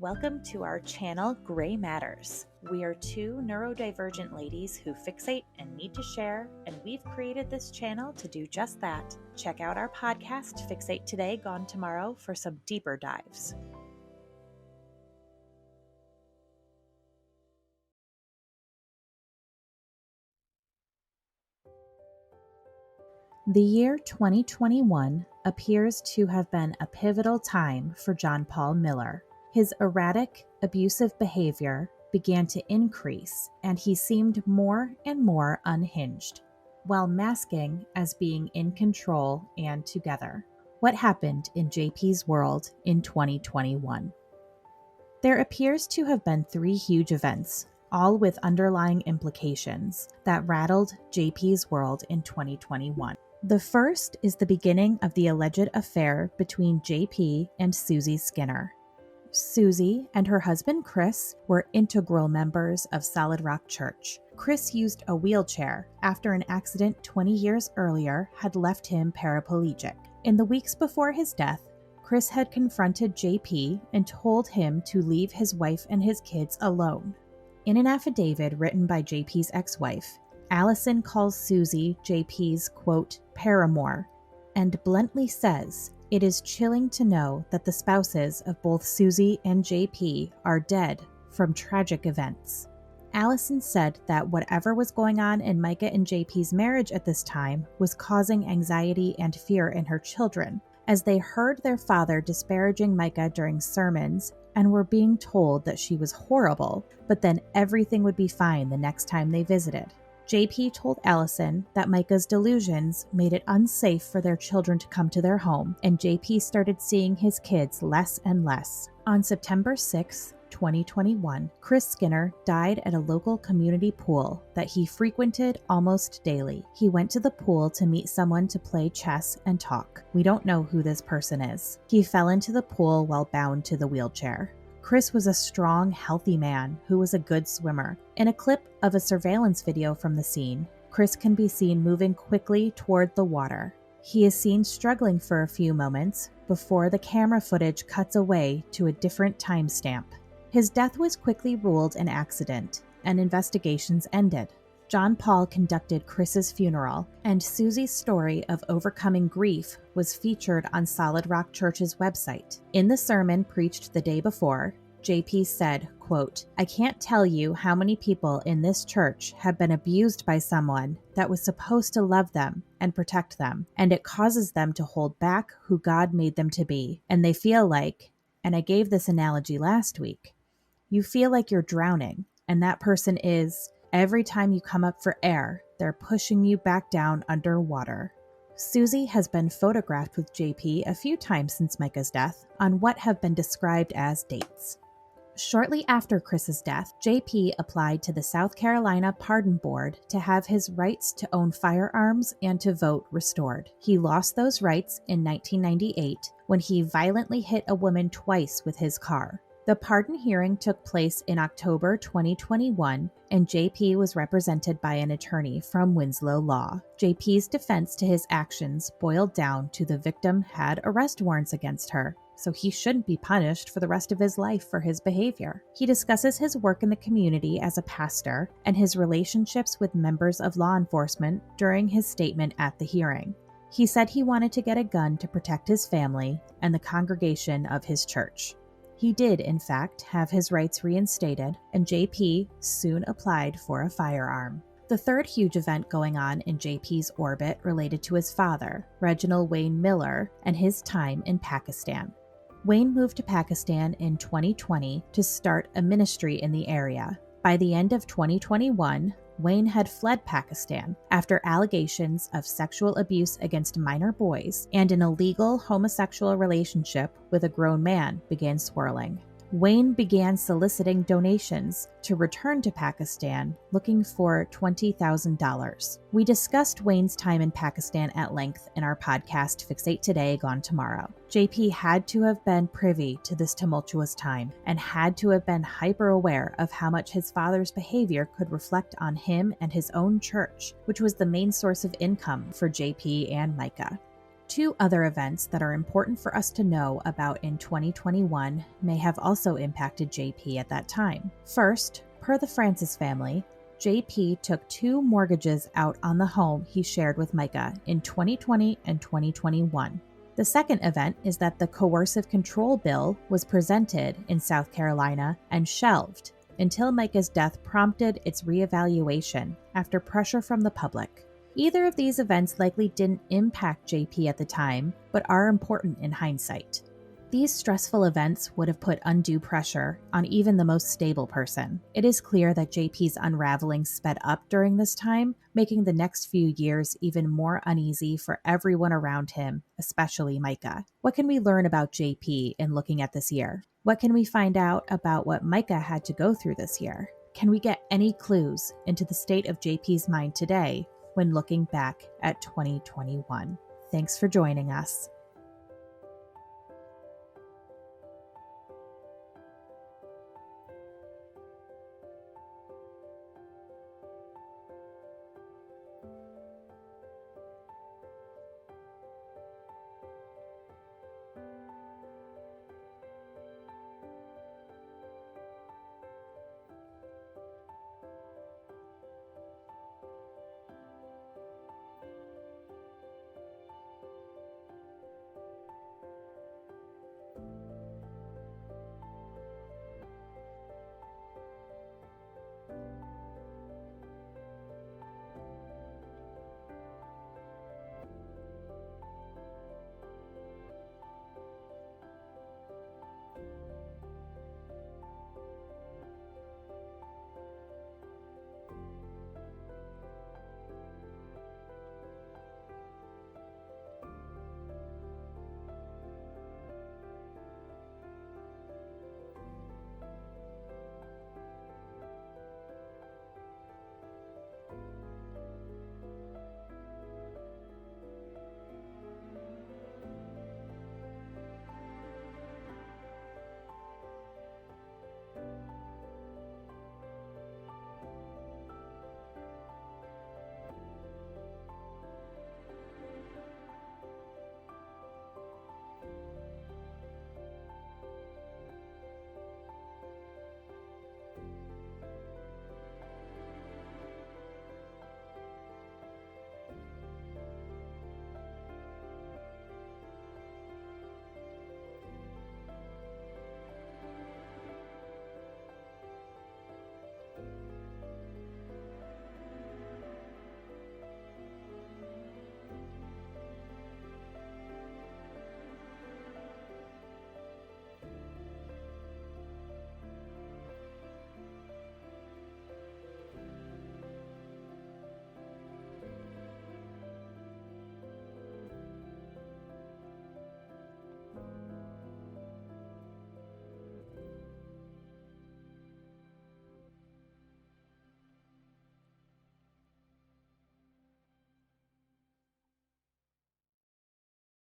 Welcome to our channel, Gray Matters. We are two neurodivergent ladies who fixate and need to share, and we've created this channel to do just that. Check out our podcast, Fixate Today, Gone Tomorrow, for some deeper dives. The year 2021 appears to have been a pivotal time for John Paul Miller. His erratic, abusive behavior began to increase, and he seemed more and more unhinged, while masking as being in control and together. What happened in JP's world in 2021? There appears to have been three huge events, all with underlying implications, that rattled JP's world in 2021. The first is the beginning of the alleged affair between JP and Susie Skinner. Susie and her husband Chris were integral members of Solid Rock Church. Chris used a wheelchair after an accident 20 years earlier had left him paraplegic. In the weeks before his death, Chris had confronted JP and told him to leave his wife and his kids alone. In an affidavit written by JP's ex-wife, Allison calls Susie JP's, quote, paramour, and bluntly says, "It is chilling to know that the spouses of both Susie and JP are dead from tragic events." Allison said that whatever was going on in Mica and JP's marriage at this time was causing anxiety and fear in her children, as they heard their father disparaging Mica during sermons and were being told that she was horrible, but then everything would be fine the next time they visited. JP told Allison that Mica's delusions made it unsafe for their children to come to their home, and JP started seeing his kids less and less. On September 6, 2021, Chris Skinner died at a local community pool that he frequented almost daily. He went to the pool to meet someone to play chess and talk. We don't know who this person is. He fell into the pool while bound to the wheelchair. Chris was a strong, healthy man who was a good swimmer. In a clip of a surveillance video from the scene, Chris can be seen moving quickly toward the water. He is seen struggling for a few moments before the camera footage cuts away to a different timestamp. His death was quickly ruled an accident, and investigations ended. John Paul conducted Chris's funeral, and Susie's story of overcoming grief was featured on Solid Rock Church's website. In the sermon preached the day before, JP said, quote, "I can't tell you how many people in this church have been abused by someone that was supposed to love them and protect them, and it causes them to hold back who God made them to be, and they feel like, and I gave this analogy last week, you feel like you're drowning, and that person is, every time you come up for air, they're pushing you back down underwater." Susie has been photographed with JP a few times since Mica's death on what have been described as dates. Shortly after Chris's death, JP applied to the South Carolina Pardon Board to have his rights to own firearms and to vote restored. He lost those rights in 1998 when he violently hit a woman twice with his car. The pardon hearing took place in October 2021, and JP was represented by an attorney from Winslow Law. JP's defense to his actions boiled down to the victim had arrest warrants against her, so he shouldn't be punished for the rest of his life for his behavior. He discusses his work in the community as a pastor and his relationships with members of law enforcement during his statement at the hearing. He said he wanted to get a gun to protect his family and the congregation of his church. He did, in fact, have his rights reinstated, and JP soon applied for a firearm. The third huge event going on in JP's orbit related to his father, Reginald Wayne Miller, and his time in Pakistan. Wayne moved to Pakistan in 2020 to start a ministry in the area. By the end of 2021, Wayne had fled Pakistan after allegations of sexual abuse against minor boys and an illegal homosexual relationship with a grown man began swirling. Wayne began soliciting donations to return to Pakistan, looking for $20,000. We discussed Wayne's time in Pakistan at length in our podcast, Fixate Today, Gone Tomorrow. JP had to have been privy to this tumultuous time and had to have been hyper aware of how much his father's behavior could reflect on him and his own church, which was the main source of income for JP and Mica. Two other events that are important for us to know about in 2021 may have also impacted JP at that time. First, per the Francis family, JP took 2 mortgages out on the home he shared with Mica in 2020 and 2021. The second event is that the coercive control bill was presented in South Carolina and shelved until Mica's death prompted its reevaluation after pressure from the public. Either of these events likely didn't impact JP at the time, but are important in hindsight. These stressful events would have put undue pressure on even the most stable person. It is clear that JP's unraveling sped up during this time, making the next few years even more uneasy for everyone around him, especially Mica. What can we learn about JP in looking at this year? What can we find out about what Mica had to go through this year? Can we get any clues into the state of JP's mind today when looking back at 2021? Thanks for joining us.